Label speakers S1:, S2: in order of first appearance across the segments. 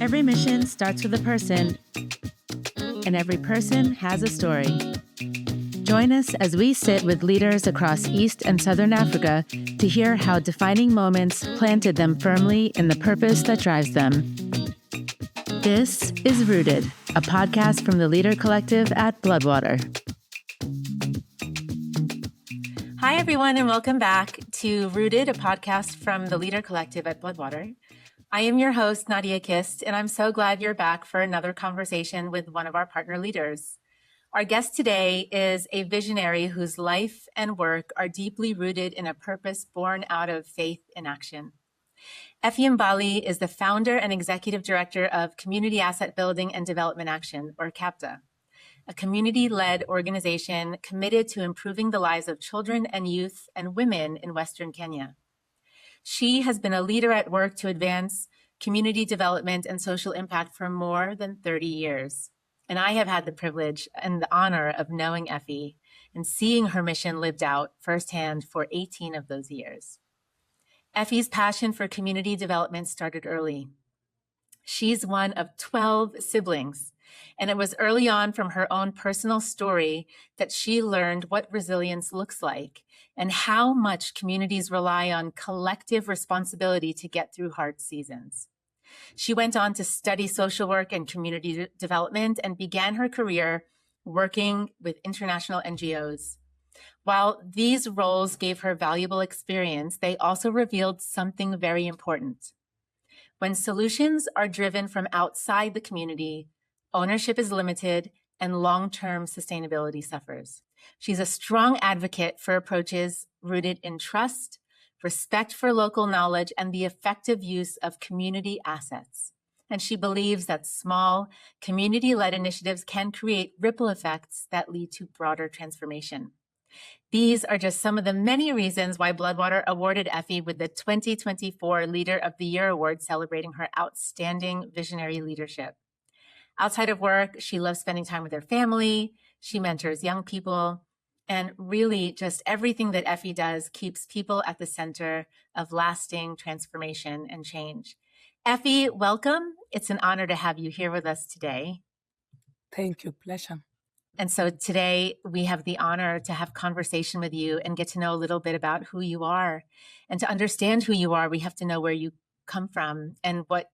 S1: Every mission starts with a person, and every person has a story. Join us as we sit with leaders across East and Southern Africa to hear how defining moments planted them firmly in the purpose that drives them. This is Rooted, a podcast from the Leader Collective at Bloodwater. Hi, everyone, and welcome back to Rooted, a podcast from the Leader Collective at Bloodwater. I am your host, Nadia Kist, and I'm so glad you're back for another conversation with one of our partner leaders. Our guest today is a visionary whose life and work are deeply rooted in a purpose born out of faith in action. Ephy Imbali is the founder and executive director of Community Asset Building and Development Action, or CABDA, a community-led organization committed to improving the lives of children and youth and women in Western Kenya. She has been a leader at work to advance community development and social impact for more than 30 years. And I have had the privilege and the honor of knowing Ephy and seeing her mission lived out firsthand for 18 of those years. Ephy's passion for community development started early. She's one of 12 siblings, and it was early on from her own personal story that she learned what resilience looks like and how much communities rely on collective responsibility to get through hard seasons. She went on to study social work and community development and began her career working with international NGOs. While these roles gave her valuable experience, they also revealed something very important. When solutions are driven from outside the community, ownership is limited and long-term sustainability suffers. She's a strong advocate for approaches rooted in trust, respect for local knowledge, and the effective use of community assets. And she believes that small, community-led initiatives can create ripple effects that lead to broader transformation. These are just some of the many reasons why Bloodwater awarded Ephy with the 2024 Leader of the Year Award, celebrating her outstanding visionary leadership. Outside of work, she loves spending time with her family. She mentors young people. And really, just everything that Ephy does keeps people at the center of lasting transformation and change. Ephy, welcome. It's an honor to have you here with us today.
S2: Thank you. Pleasure.
S1: And so today we have the honor to have conversation with you and get to know a little bit about who you are. And to understand who you are, we have to know where you come from and what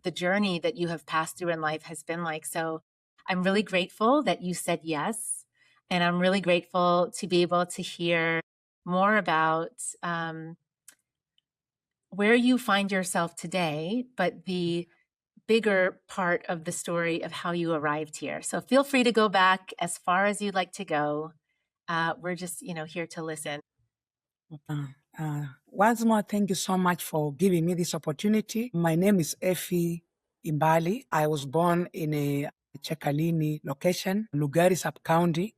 S1: the journey that you have passed through in life has been like. So I'm really grateful that you said yes. And I'm really grateful to be able to hear more about where you find yourself today, but the bigger part of the story of how you arrived here. So feel free to go back as far as you'd like to go. We're just, here to listen.
S2: Once more, thank you so much for giving me this opportunity. My name is Ephy Imbali. I was born in a Chekalini location, Lugari sub-county,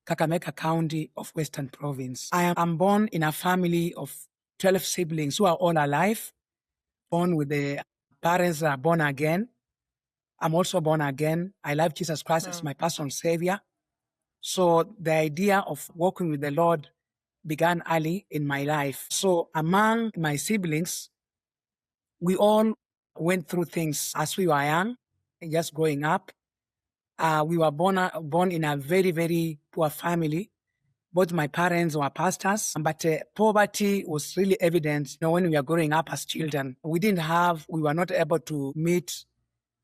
S2: Kakamega County of Western Province. I am born in a family of 12 siblings who are all alive, born with the parents that are born again. I'm also born again. I love Jesus Christ as my personal savior. So the idea of walking with the Lord began early in my life. So among my siblings, we all went through things as we were young, just growing up. We were born in a very, very poor family. Both my parents were pastors, but poverty was really evident when we were growing up as children. We were not able to meet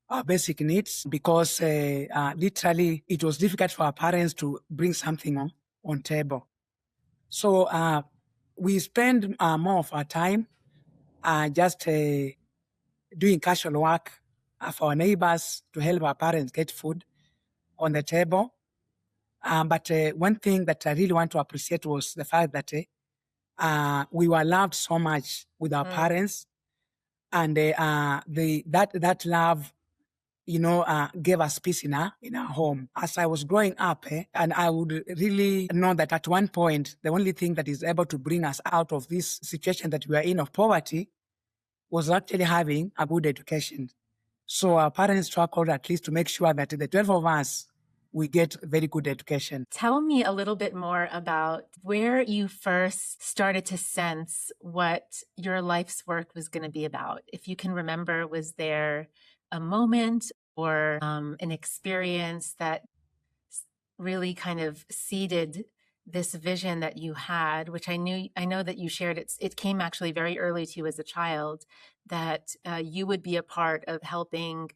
S2: our basic needs because literally it was difficult for our parents to bring something on table. So we spend more of our time just doing casual work for our neighbors to help our parents get food on the table. But one thing that I really want to appreciate was the fact that we were loved so much with our parents, and that love, gave us peace in our home. As I was growing up, and I would really know that at one point, the only thing that is able to bring us out of this situation that we are in of poverty was actually having a good education. So our parents struggled at least to make sure that the 12 of us we get very good education.
S1: Tell me a little bit more about where you first started to sense what your life's work was going to be about. If you can remember, was there a moment or an experience that really kind of seeded this vision that you had, which I know that you shared? It came actually very early to you as a child, that you would be a part of helping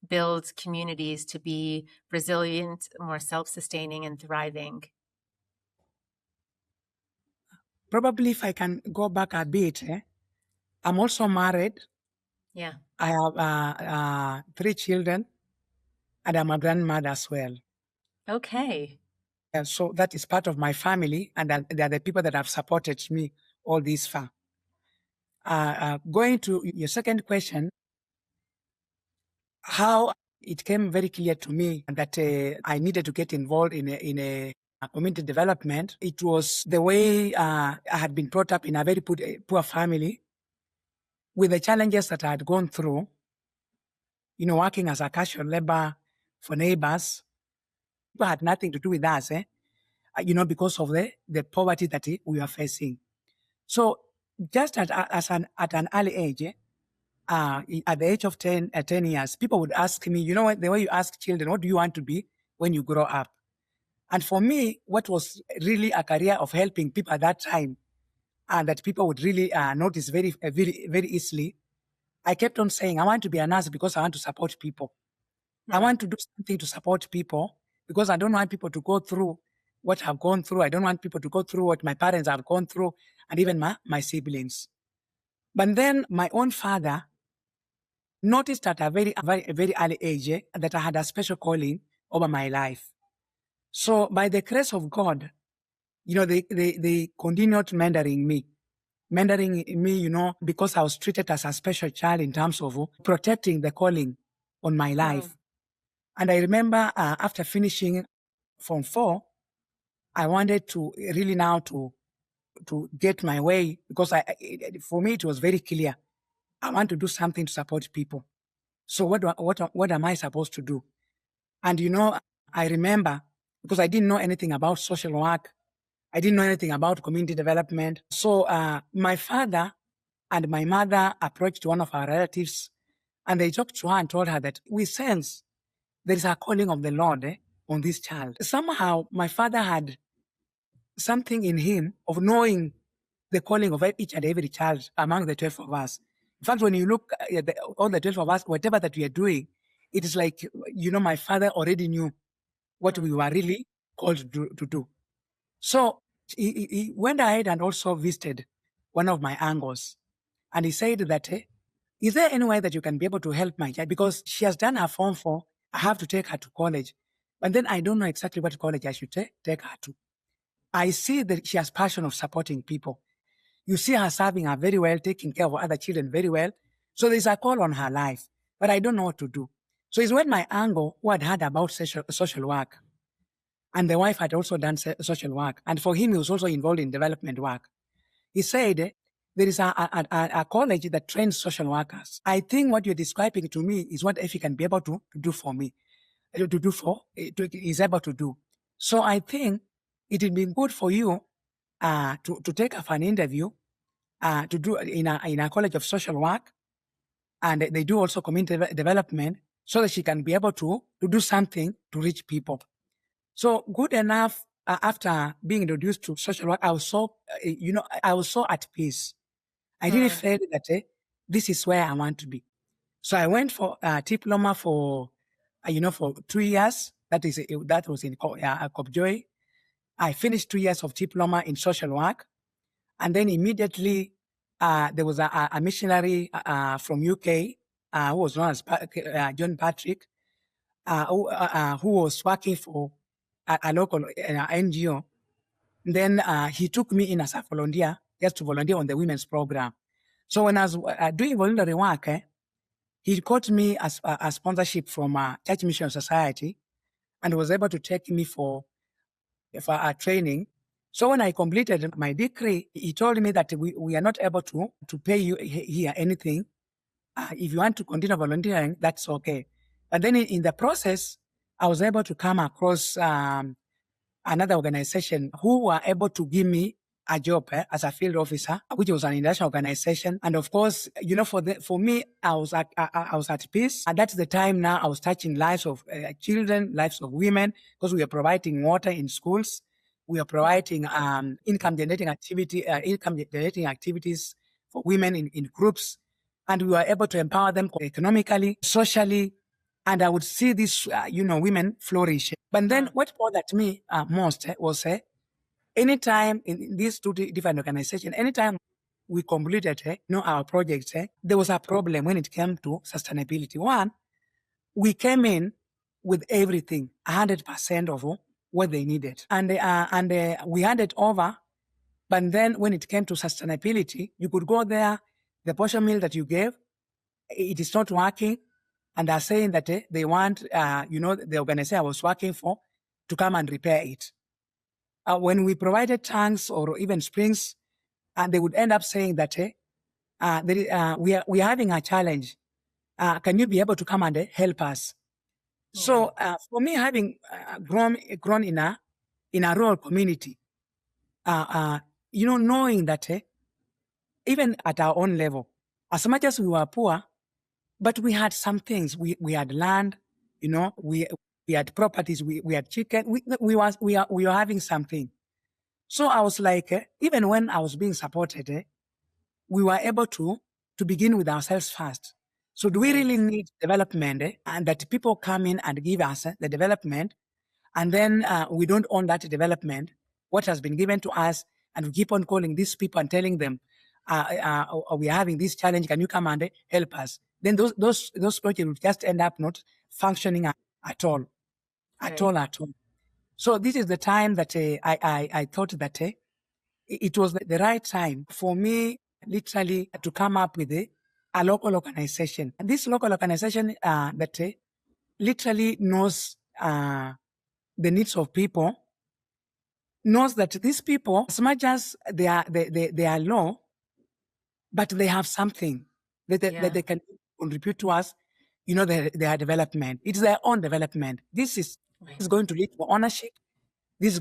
S1: build communities to be resilient, more self-sustaining, and thriving.
S2: Probably if I can go back a bit, I'm also married.
S1: Yeah.
S2: I have 3 children, and I'm a grandmother as well.
S1: Okay.
S2: And so that is part of my family, and they are the people that have supported me all this far. Going to your second question, how it came very clear to me that I needed to get involved in a community development. It was the way I had been brought up in a very poor family, with the challenges that I had gone through, working as a casual labor for neighbors. People had nothing to do with us, because of the poverty that we were facing. So just at an early age, at the age of 10 years, people would ask me, the way you ask children, what do you want to be when you grow up? And for me, what was really a career of helping people at that time, and that people would really notice very, very, very easily, I kept on saying, I want to be a nurse because I want to support people. I want to do something to support people because I don't want people to go through what I've gone through. I don't want people to go through what my parents have gone through, and even my siblings. But then my own father noticed at a very early age that I had a special calling over my life. So by the grace of God, they continued mentoring me, because I was treated as a special child in terms of protecting the calling on my life. And I remember after finishing Form 4, I wanted to really now to get my way, because for me it was very clear. I want to do something to support people. So what am I supposed to do? And I remember, because I didn't know anything about social work, I didn't know anything about community development. So my father and my mother approached one of our relatives, and they talked to her and told her that we sense there is a calling of the Lord on this child. Somehow my father had something in him of knowing the calling of each and every child among the 12 of us. In fact, when you look at all the 12 of us, whatever that we are doing, it is like, my father already knew what we were really called to do. So he went ahead and also visited one of my uncles, and he said that, is there any way that you can be able to help my child? Because she has done her Form 4, I have to take her to college. But then I don't know exactly what college I should take her to. I see that she has passion of supporting people. You see her serving her very well, taking care of other children very well. So there's a call on her life, but I don't know what to do. So it's when my uncle, who had heard about social work, and the wife had also done social work, and for him, he was also involved in development work. He said, there is a college that trains social workers. I think what you're describing to me is what Ephy can be able to do for me, is able to do. So I think it would be good for you to take up an interview to do in a college of social work, and they do also community development, so that she can be able to do something to reach people. So good enough, after being introduced to social work, I was so at peace. I really felt that this is where I want to be. So I went for a diploma for 2 years. That was in Kopjoy. I finished 2 years of diploma in social work, and then immediately there was a missionary from UK who was known as John Patrick, who was working for a local NGO. Then he took me in as a volunteer, just to volunteer on the women's program. So when I was doing voluntary work, he got me a sponsorship from Church Mission Society, and was able to take me for a training. So when I completed my degree, he told me that we are not able to pay you here anything. If you want to continue volunteering, that's okay. But then in the process, I was able to come across another organization who were able to give me a job as a field officer, which was an international organization. And of course, for me, I was at peace. And that's the time now I was touching lives of children, lives of women, because we are providing water in schools. We are providing income generating activities for women in groups. And we were able to empower them economically, socially, and I would see these, women flourish. But then what bothered me most was anytime in these two different organizations, anytime we completed our projects, there was a problem when it came to sustainability. One, we came in with everything, 100% of what they needed. And we handed over. But then when it came to sustainability, you could go there, the portion meal that you gave, it is not working. And they're saying that they want, the organization I was working for to come and repair it. When we provided tanks or even springs, and they would end up saying that we are having a challenge. Can you be able to come and help us? Yeah. So for me, having grown in a rural community, knowing that even at our own level, as much as we were poor, but we had some things. We had land, we had properties, we had chicken. We were having something. So I was like, even when I was being supported, we were able to begin with ourselves first. So do we really need development and that people come in and give us the development, and then we don't own that development, what has been given to us, and we keep on calling these people and telling them, we are having this challenge, can you come and help us? Then those projects will just end up not functioning at all. So this is the time that I thought that it was the right time for me literally to come up with a local organization. And this local organization that literally knows the needs of people, knows that these people, as much as they are low, but they have something that they can contribute to us, their development. It's their own development. This is going to lead to ownership. This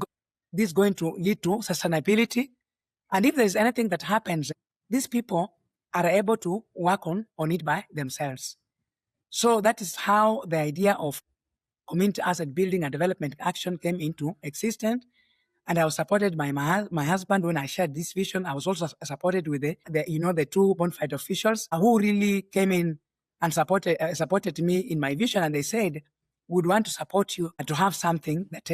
S2: is going to lead to sustainability. And if there is anything that happens, these people are able to work on it by themselves. So that is how the idea of community asset building and development action came into existence. And I was supported by my husband when I shared this vision. I was also supported with the two bona fide officials who really came in and supported me in my vision. And they said, we'd want to support you to have something that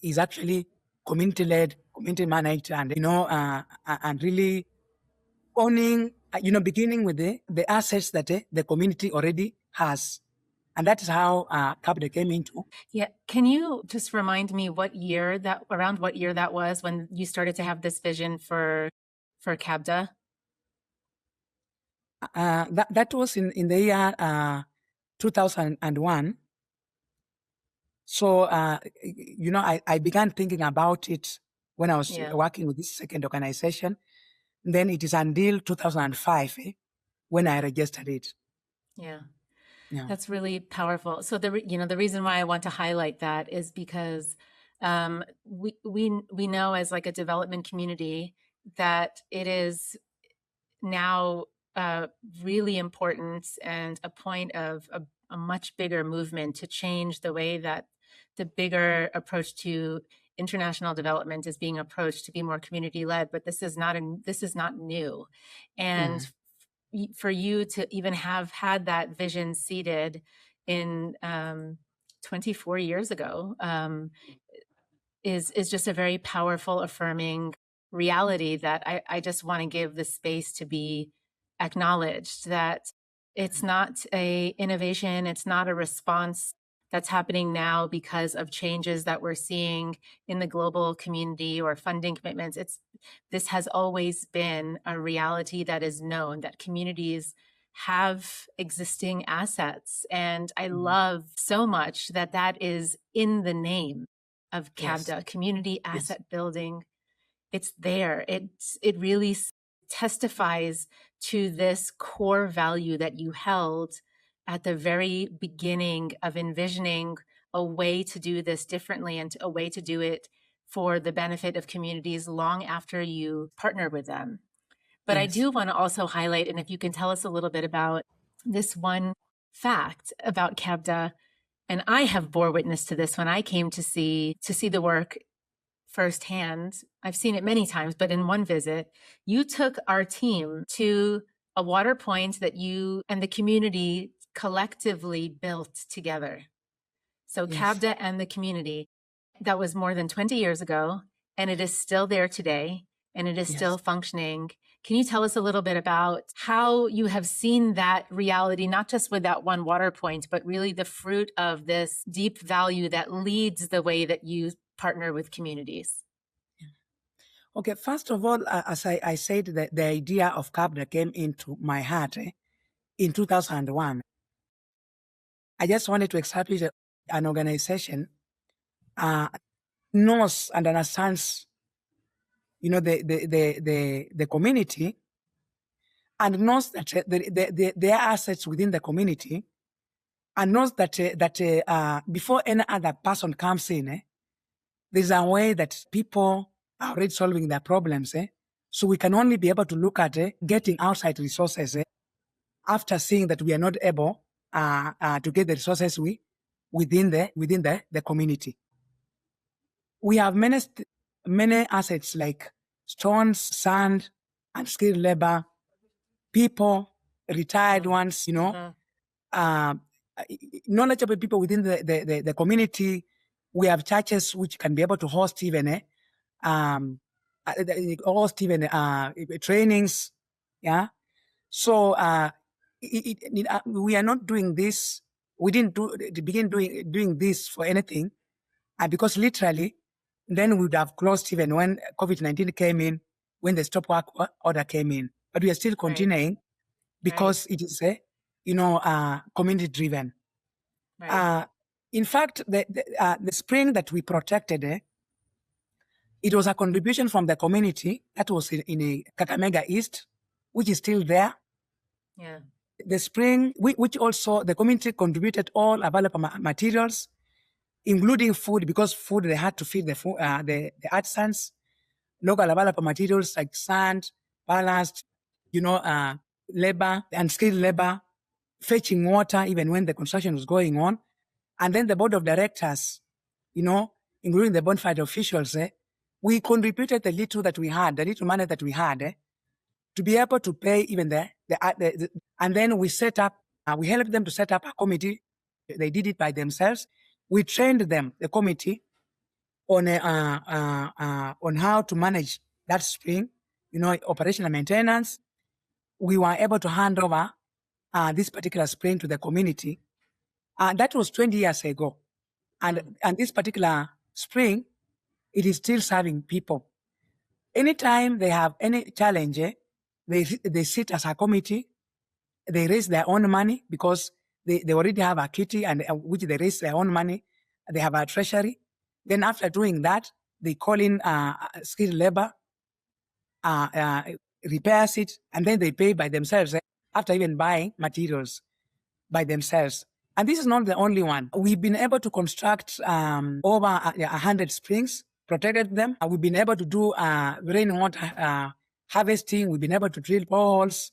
S2: is actually community-led, community-managed, and and really owning, beginning with the assets that the community already has. And that is how CABDA came into.
S1: Yeah. Can you just remind me around what year that was when you started to have this vision for CABDA?
S2: That was in the year 2001. So, I began thinking about it when I was working with this second organization. Then it is until 2005 when I registered it.
S1: Yeah. That's really powerful. So the reason why I want to highlight that is because we know as like a development community that it is now really important and a point of a much bigger movement to change the way that the bigger approach to international development is being approached, to be more community led. But this is not new, and for you to even have had that vision seeded in 24 years ago is just a very powerful, affirming reality that I just want to give the space to be acknowledged, that it's not a innovation, it's not a response that's happening now because of changes that we're seeing in the global community or funding commitments. This has always been a reality that is known, that communities have existing assets. And I love so much that is in the name of CABDA, community asset building. It's there. It really testifies to this core value that you held at the very beginning of envisioning a way to do this differently and a way to do it for the benefit of communities long after you partner with them. But I do want to also highlight, and if you can tell us a little bit about this one fact about CABDA, and I have bore witness to this when I came to see the work firsthand. I've seen it many times, but in one visit, you took our team to a water point that you and the community collectively built together. So CABDA and the community, that was more than 20 years ago, and it is still there today, and it is still functioning. Can you tell us a little bit about how you have seen that reality, not just with that one water point, but really the fruit of this deep value that leads the way that you partner with communities?
S2: Okay, first of all, as I said, the idea of CABDA came into my heart in 2001. I just wanted to establish an organization knows and understands, the community, and knows that their assets within the community, and knows that before any other person comes in, there's a way that people are already solving their problems. So we can only be able to look at getting outside resources after seeing that we are not able to get the resources within the community. We have many assets like stones, sand, unskilled labor, people, retired ones, knowledgeable people within the community. We have churches which can be able to host even trainings. Yeah. So we are not doing this. We didn't begin doing this for anything, because literally, then we would have closed even when COVID-19 came in, when the stop work order came in. But we are still continuing because it is community driven. In fact, the spring that we protected, it was a contribution from the community that was in Kakamega East, which is still there.
S1: Yeah.
S2: The spring, which also the community contributed all available materials, including food, because food they had to feed the artisans, local available materials like sand, ballast, labor, unskilled labor, fetching water even when the construction was going on. And then the board of directors, including the bona fide officials, we contributed the little that we had, the little money that we had, to be able to pay even and then we set up, we helped them to set up a committee. They did it by themselves. We trained them, the committee, on how to manage that spring, operational maintenance. We were able to hand over this particular spring to the community. That was 20 years ago. And this particular spring, it is still serving people. Anytime they have any challenge, they sit as a committee, they raise their own money because they already have a kitty and which they raise their own money. They have a treasury. Then after doing that, they call in skilled labor, repairs it, and then they pay by themselves after even buying materials by themselves. And this is not the only one. We've been able to construct over 100 springs, protected them. We've been able to do rainwater harvesting. We've been able to drill boreholes.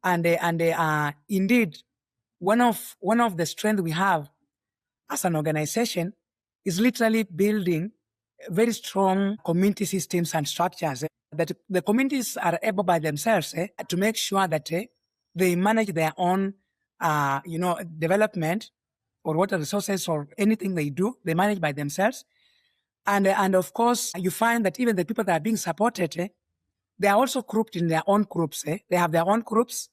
S2: And indeed, one of the strengths we have as an organization is literally building very strong community systems and structures that the communities are able by themselves to make sure that they manage their own development or water resources or anything they do, they manage by themselves. And of course, you find that even the people that are being supported, they are also grouped in their own groups. They have their own groups.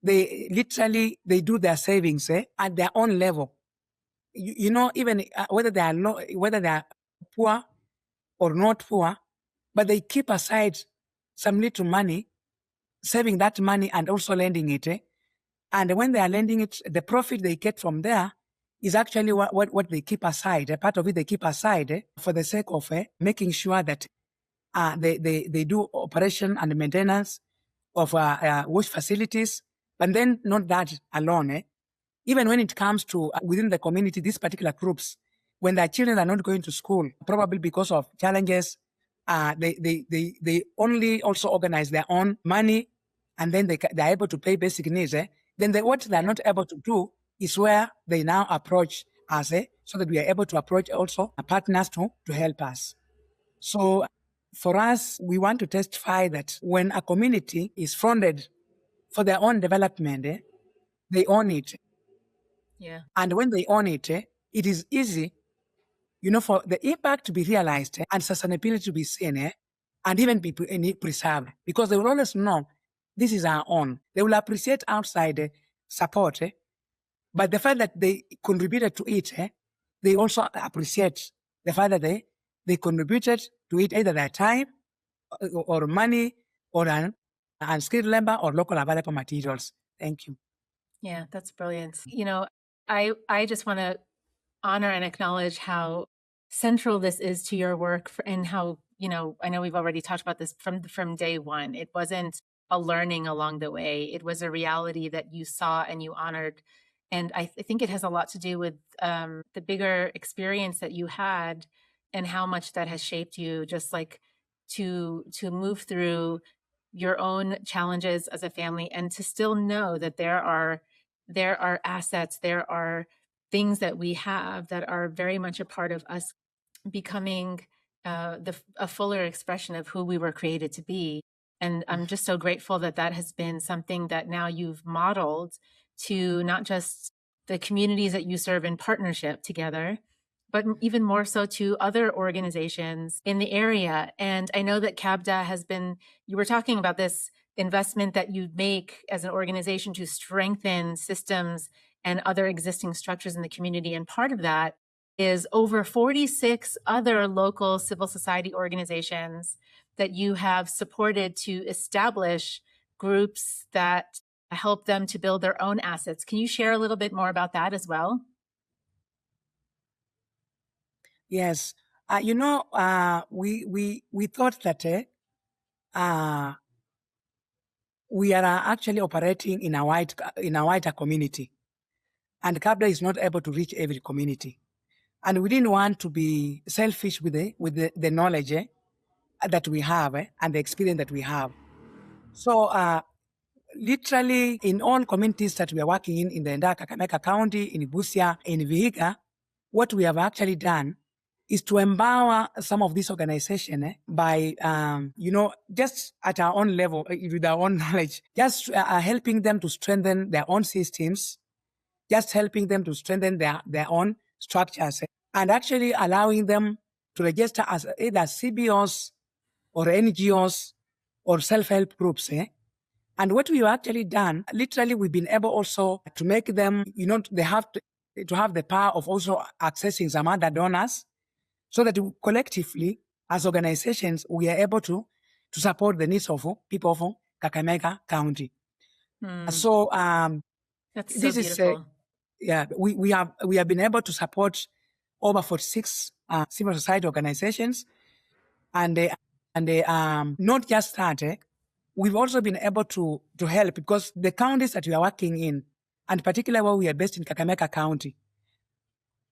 S2: They do their savings at their own level. Even whether they are poor or not poor, but they keep aside some little money, saving that money and also lending it. And when they are lending it, the profit they get from there is actually what they keep aside. A part of it they keep aside for the sake of making sure that they do operation and maintenance of wash facilities. But then not that alone. even when it comes to within the community, these particular groups, when their children are not going to school, probably because of challenges, they only also organize their own money, and then they're able to pay basic needs. Then what they're not able to do is where they now approach us, so that we are able to approach also partners to help us. So for us, we want to testify that when a community is funded for their own development, they own it.
S1: Yeah.
S2: And when they own it, it is easy, for the impact to be realized and sustainability to be seen, and even be preserved, because they will always know this is our own. They will appreciate outside support, but the fact that they contributed to it, they also appreciate the fact that they contributed to it, either their time or money or unskilled labor or local available materials. Thank you.
S1: Yeah, that's brilliant. I just want to honor and acknowledge how central this is to your work and how, I know we've already talked about this from day one. It wasn't a learning along the way. It was a reality that you saw and you honored. And I think it has a lot to do with the bigger experience that you had and how much that has shaped you, just like to move through your own challenges as a family and to still know that there are assets, there are things that we have that are very much a part of us becoming a fuller expression of who we were created to be. And I'm just so grateful that that has been something that now you've modeled to not just the communities that you serve in partnership together, but even more so to other organizations in the area. And I know that CABDA has been, you were talking about this investment that you make as an organization to strengthen systems and other existing structures in the community. And part of that is over 46 other local civil society organizations that you have supported to establish groups that help them to build their own assets. Can you share a little bit more about that as well?
S2: Yes. We thought that we are actually operating in a wider community, and CABDA is not able to reach every community. And we didn't want to be selfish with the knowledge that we have and the experience that we have. So literally in all communities that we are working in the entire Kakamega County, in Busia, in Vihiga, what we have actually done is to empower some of these organizations by, just at our own level, with our own knowledge, just helping them to strengthen their own systems, just helping them to strengthen their own structures, and actually allowing them to register as either CBOs or NGOs or self-help groups. And what we've actually done, literally, we've been able also to make them, they have to have the power of also accessing some other donors, so that collectively, as organizations, we are able to support the needs of people of Kakamega County. So
S1: that's so
S2: this
S1: beautiful.
S2: We have been able to support over 46 civil society organizations, and not just that. We've also been able to help, because the counties that we are working in, and particularly where we are based in Kakamega County,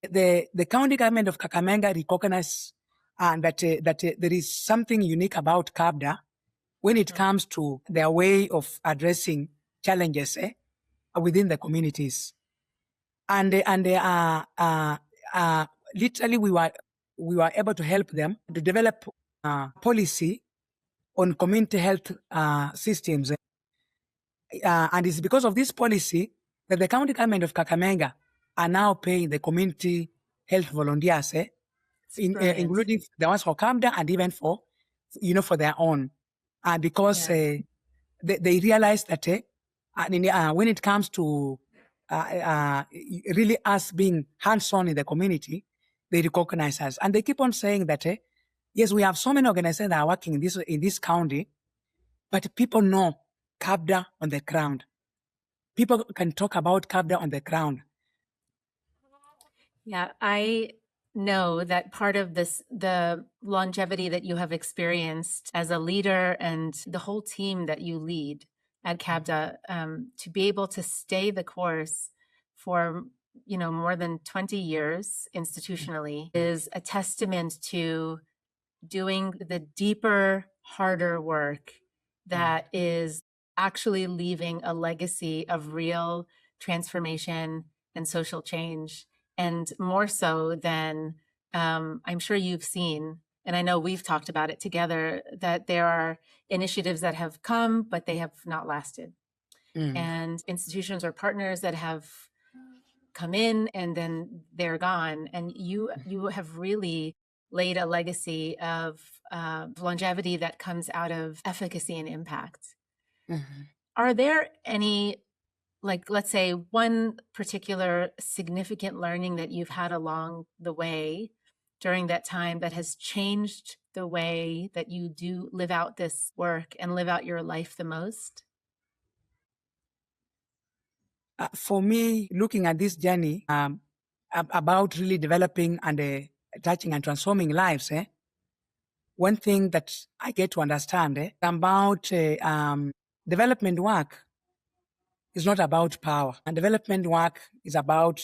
S2: the county government of Kakamega recognizes that there is something unique about CABDA when it comes to their way of addressing challenges within the communities. And literally, we were able to help them to develop policy on community health systems. And it's because of this policy that the county government of Kakamega are now paying the community health volunteers, including the ones for CABDA and even for their own. Because they realize that when it comes to really us being hands-on in the community, they recognize us. And they keep on saying that, yes, we have so many organizations that are working in this county, but people know CABDA on the ground. People can talk about CABDA on the ground.
S1: Yeah, I know that part of this, the longevity that you have experienced as a leader and the whole team that you lead at CABDA, to be able to stay the course for more than 20 years institutionally is a testament to doing the deeper, harder work that is actually leaving a legacy of real transformation and social change. And more so than I'm sure you've seen, and I know we've talked about it together, that there are initiatives that have come, but they have not lasted. And institutions or partners that have come in and then they're gone. And you have really laid a legacy of longevity that comes out of efficacy and impact. Are there any, like, let's say, one particular significant learning that you've had along the way during that time that has changed the way that you do live out this work and live out your life the most?
S2: For me, looking at this journey about really developing and touching and transforming lives, one thing that I get to understand about development work is not about power. And development work is about,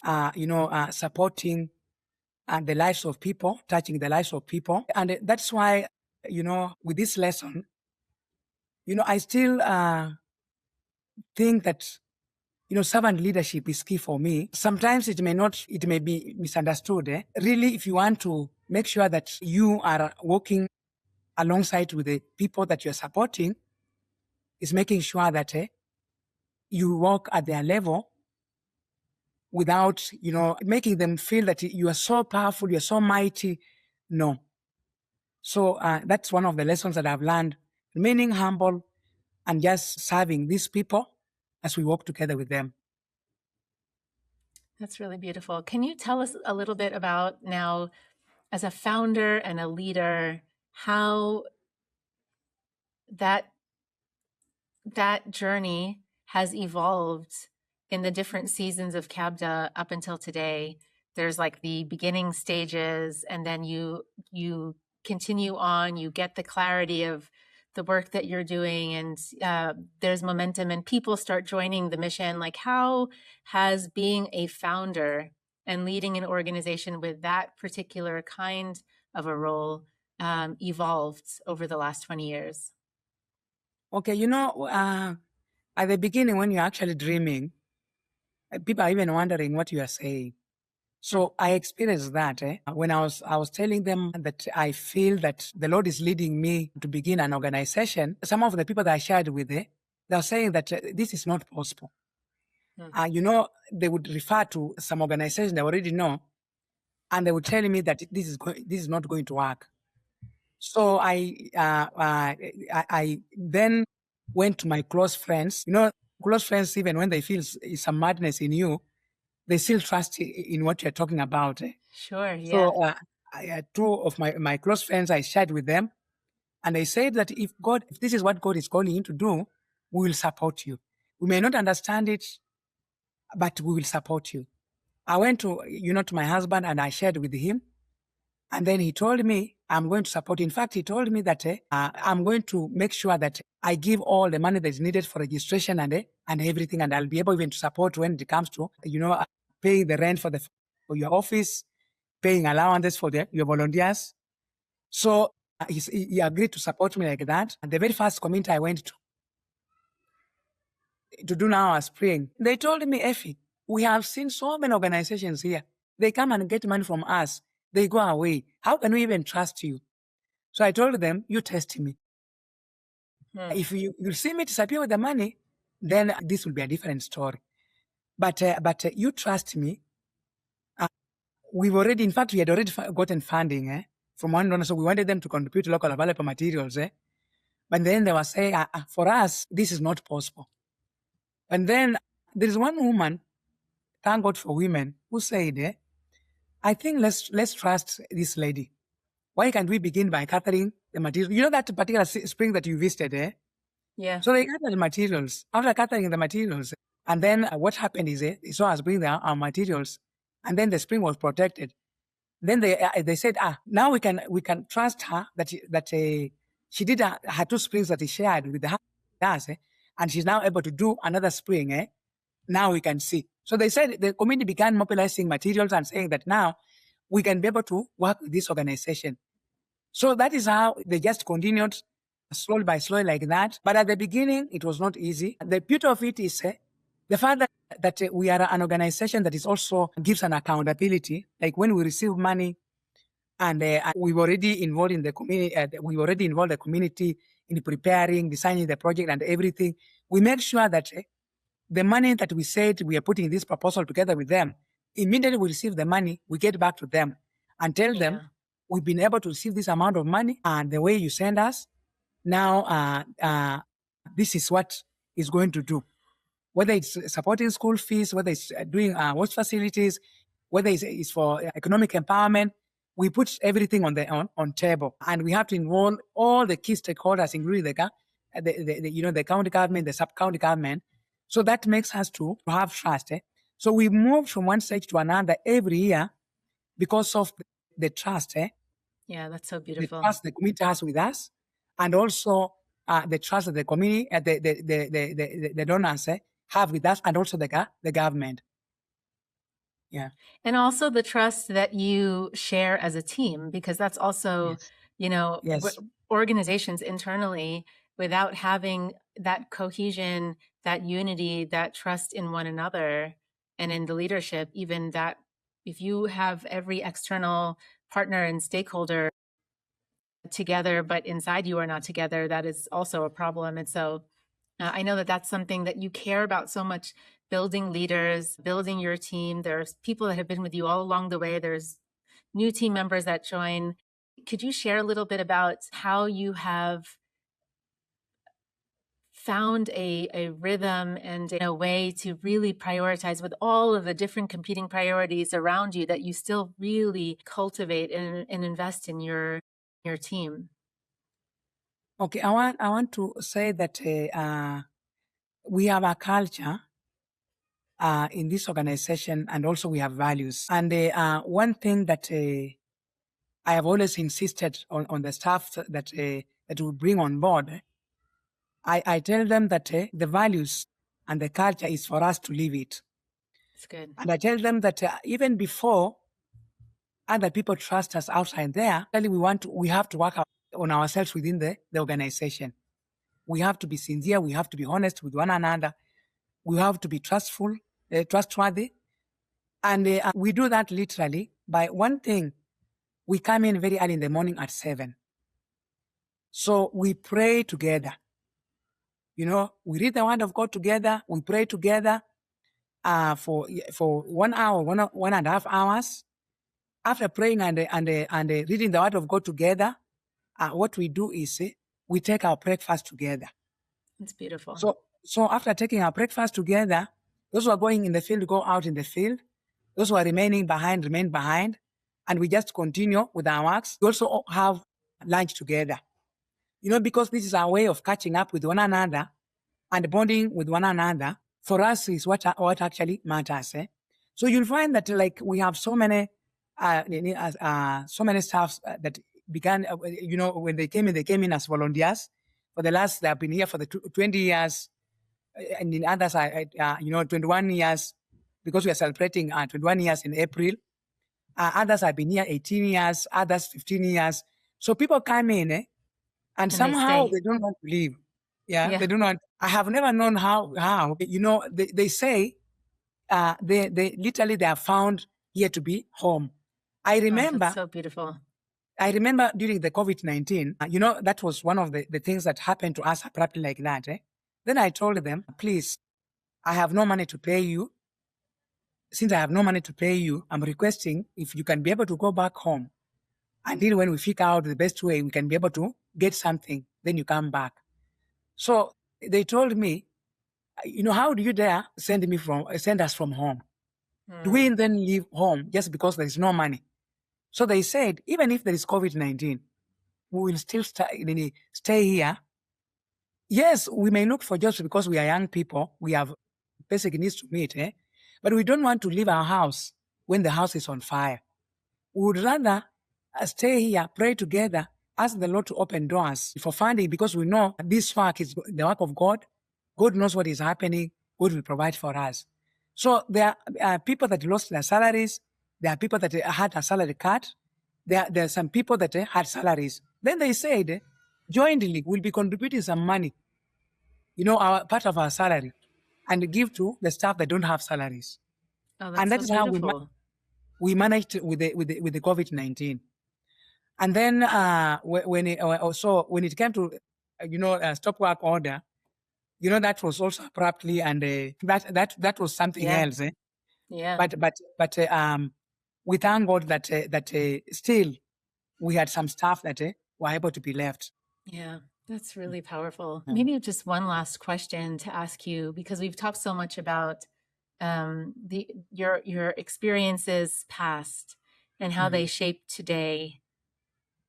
S2: supporting the lives of people, touching the lives of people. And that's why, with this lesson, I still think that servant leadership is key for me. Sometimes it may be misunderstood. Really, if you want to make sure that you are working alongside with the people that you're supporting, is making sure that you work at their level without, making them feel that you are so powerful, you're so mighty. No. So that's one of the lessons that I've learned, remaining humble and just serving these people as we work together with them.
S1: That's really beautiful. Can you tell us a little bit about now, as a founder and a leader, how that journey has evolved in the different seasons of CABDA up until today? There's like the beginning stages, and then you continue on, you get the clarity of the work that you're doing, and there's momentum and people start joining the mission. Like, how has being a founder and leading an organization with that particular kind of a role evolved over the last 20 years?
S2: Okay, at the beginning when you're actually dreaming, people are even wondering what you are saying. So I experienced that when I was telling them that I feel that the Lord is leading me to begin an organization. Some of the people that I shared with, they were saying that this is not possible. They would refer to some organization they already know, and they would tell me that this is not going to work. So I then went to my close friends. Close friends, even when they feel some madness in you, they still trust in what you're talking about.
S1: Sure, yeah.
S2: So I had two of my close friends, I shared with them, and they said that if this is what God is calling you to do, we will support you. We may not understand it, but we will support you. I went to my husband and I shared with him, and then he told me, I'm going to support. In fact, he told me that I'm going to make sure that I give all the money that is needed for registration and everything, and I'll be able even to support when it comes to, paying the rent for your office, paying allowances for your volunteers. So he agreed to support me like that. And the very first community I went to do now a spring, they told me, Ephy, we have seen so many organizations here. They come and get money from us. They go away. How can we even trust you? So I told them, you test me. If you see me disappear with the money, then this will be a different story. But you trust me. We had already gotten funding from one donor, so we wanted them to contribute local available materials. But then they were saying, for us, this is not possible. And then there is one woman, thank God for women, who said, I think let's trust this lady. Why can't we begin by gathering the materials? You know that particular spring that you visited,
S1: Yeah.
S2: So they gathered the materials. After gathering the materials, and then what happened is they saw us bring our materials, and then the spring was protected. Then they said, now we can trust her that she did her two springs that she shared with us, and she's now able to do another spring. Now we can see. So they said the community began mobilizing materials and saying that now we can be able to work with this organization. So that is how they just continued slowly by slowly like that. But at the beginning, it was not easy. The beauty of it is the fact that we are an organization that is also gives an accountability. Like when we receive money and we've already involved in the community, we already involved the community in preparing, designing the project and everything. We make sure that the money that we said we are putting this proposal together with them, immediately we receive the money, we get back to them and tell them, we've been able to receive this amount of money and the way you send us, now this is what is going to do. Whether it's supporting school fees, whether it's doing watch facilities, whether it's for economic empowerment, we put everything on table, and we have to involve all the key stakeholders, including the county government, the sub-county government. So that makes us to have trust. So we move from one stage to another every year because of the trust.
S1: Yeah, that's so beautiful.
S2: The trust the community has with us, and also the trust that the community, the donors have with us, and also the government. Yeah.
S1: And also the trust that you share as a team, because that's also, organizations internally, without having that cohesion, that unity, that trust in one another and in the leadership, even that if you have every external partner and stakeholder together, but inside you are not together, that is also a problem. And so I know that that's something that you care about so much, building leaders, building your team. There's people that have been with you all along the way. There's new team members that join. Could you share a little bit about how you have found a rhythm and a way to really prioritize with all of the different competing priorities around you, that you still really cultivate and invest in your team?
S2: Okay, I want to say that we have a culture in this organization, and also we have values. And one thing that I have always insisted on the staff that we bring on board, I tell them that the values and the culture is for us to live it.
S1: That's good.
S2: And I tell them that even before other people trust us outside there, we have to work on ourselves within the organization. We have to be sincere. We have to be honest with one another. We have to be trustworthy. And we do that literally by one thing. We come in very early in the morning at 7. So we pray together. We read the word of God together. We pray together for 1 hour, 1.5 hours. After praying and reading the word of God together, what we do is we take our breakfast together.
S1: It's beautiful.
S2: So after taking our breakfast together, those who are going in the field go out in the field. Those who are remaining behind remain behind, and we just continue with our works. We also have lunch together. Because this is our way of catching up with one another and bonding with one another. For us is what actually matters. So you'll find that we have so many staffs that began, when they came in as volunteers. For the last, they have been here for the 20 years, and in others, 21 years, because we are celebrating 21 years in April. Others have been here 18 years, others 15 years. So people come in, and somehow they don't want to leave. Yeah, they don't want. I have never known how. They say they literally they are found here to be home. I remember.
S1: That's so beautiful.
S2: I remember during the COVID-19, that was one of the things that happened to us abruptly like that. Then I told them, please, I have no money to pay you. Since I have no money to pay you, I'm requesting if you can be able to go back home until when we figure out the best way we can be able to get something, then you come back. So they told me, how do you dare send us from home? Do we then leave home just because there is no money? So they said, even if there is COVID-19, we will still stay here. Yes, we may look for jobs because we are young people. We have basic needs to meet, but we don't want to leave our house when the house is on fire. We would rather stay here, pray together, ask the Lord to open doors for funding, because we know this work is the work of God. God knows what is happening. God will provide for us. So there are people that lost their salaries. There are people that had a salary cut. There are some people that had salaries. Then they said, jointly, we'll be contributing some money, our part of our salary, and give to the staff that don't have salaries.
S1: Oh,
S2: And
S1: that's
S2: that
S1: so
S2: is how
S1: beautiful.
S2: we managed with the COVID-19. And then when it came to stop work order, that was also abruptly, and that was something
S1: Yeah.
S2: else.
S1: Yeah.
S2: But we thank God that still we had some staff that were able to be left.
S1: Yeah. That's really powerful.
S2: Yeah.
S1: Maybe just one last question to ask you, because we've talked so much about your experiences past and how they shape today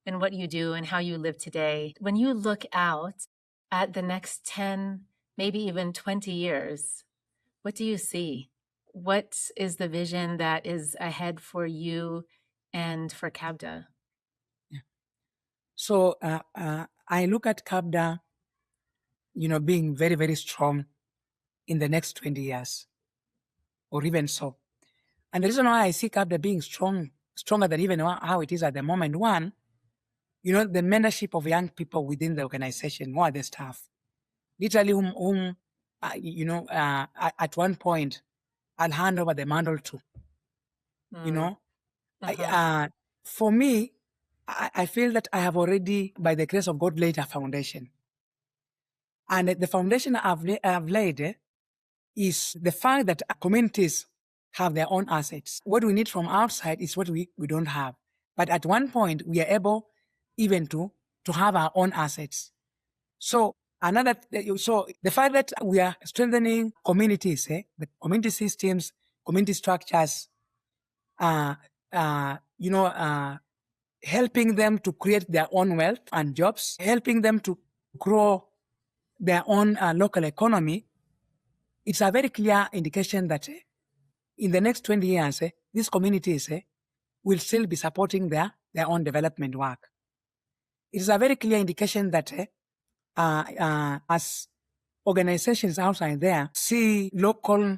S1: and what you do and how you live today. When you look out at the next 10, maybe even 20 years, what do you see? What is the vision that is ahead for you and for CABDA?
S2: So I look at CABDA, being very, very strong in the next 20 years or even so. And the reason why I see CABDA being stronger than even how it is at the moment, one, the mentorship of young people within the organization, who are the staff, literally whom at one point, I'll hand over the mantle to,
S1: Uh-huh.
S2: For me, I feel that I have already, by the grace of God, laid a foundation. And the foundation I've laid is the fact that communities have their own assets. What we need from outside is what we don't have. But at one point, we are able even to have our own assets. So the fact that we are strengthening communities, the community systems, community structures, helping them to create their own wealth and jobs, helping them to grow their own local economy, it's a very clear indication that in the next 20 years, these communities will still be supporting their own development work. It is a very clear indication that as organizations outside there see local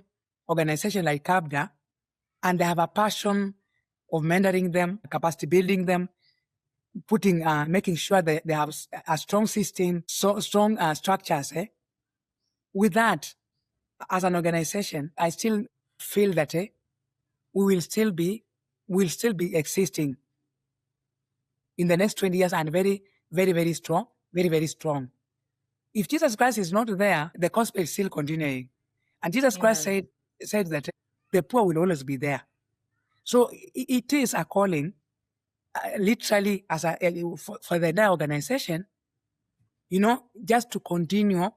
S2: organizations like CABDA, and they have a passion of mentoring them, capacity building them, making sure that they have a strong system, strong structures. With that, as an organization, I still feel that we will still be existing in the next 20 years, and very, very, very strong, very, very strong. If Jesus Christ is not there, the gospel is still continuing. And Jesus Christ said that the poor will always be there. So it is a calling, literally, as for the entire organization, just to continue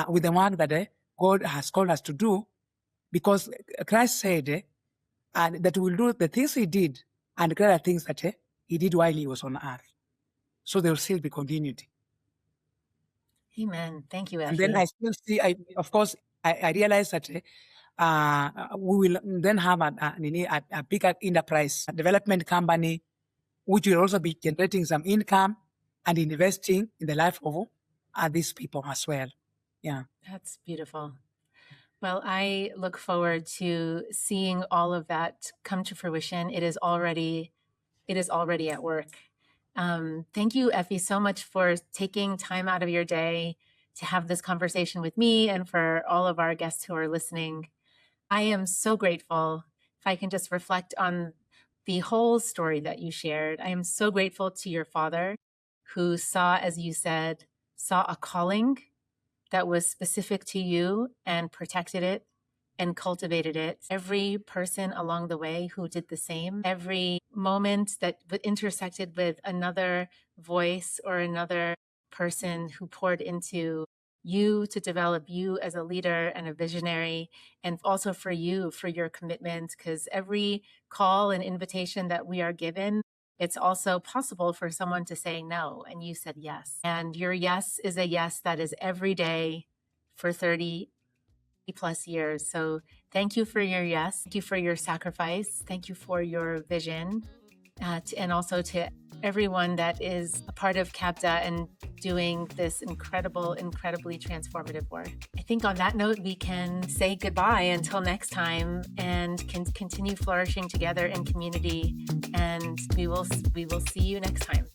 S2: with the work that God has called us to do, because Christ said that we'll do the things he did and greater things that he did while he was on earth. So there will still be continuity.
S1: Amen. Thank you, Ephy.
S2: And then I still see, I realize that we will then have a bigger enterprise development company, which will also be generating some income and investing in the life of these people as well. Yeah.
S1: That's beautiful. Well, I look forward to seeing all of that come to fruition. It is already at work. Thank you, Ephy, so much for taking time out of your day to have this conversation with me and for all of our guests who are listening. I am so grateful. If I can just reflect on the whole story that you shared, I am so grateful to your father who saw, as you said, saw a calling that was specific to you and protected it and cultivated it. Every person along the way who did the same, every moment that intersected with another voice or another person who poured into you to develop you as a leader and a visionary, and also for you, for your commitment, because every call and invitation that we are given, it's also possible for someone to say no, and you said yes. And your yes is a yes that is every day for 30 plus years. So thank you for your yes. Thank you for your sacrifice. Thank you for your vision. and also to everyone that is a part of CABDA and doing this incredibly transformative work. I think on that note, we can say goodbye until next time and can continue flourishing together in community. And we will see you next time.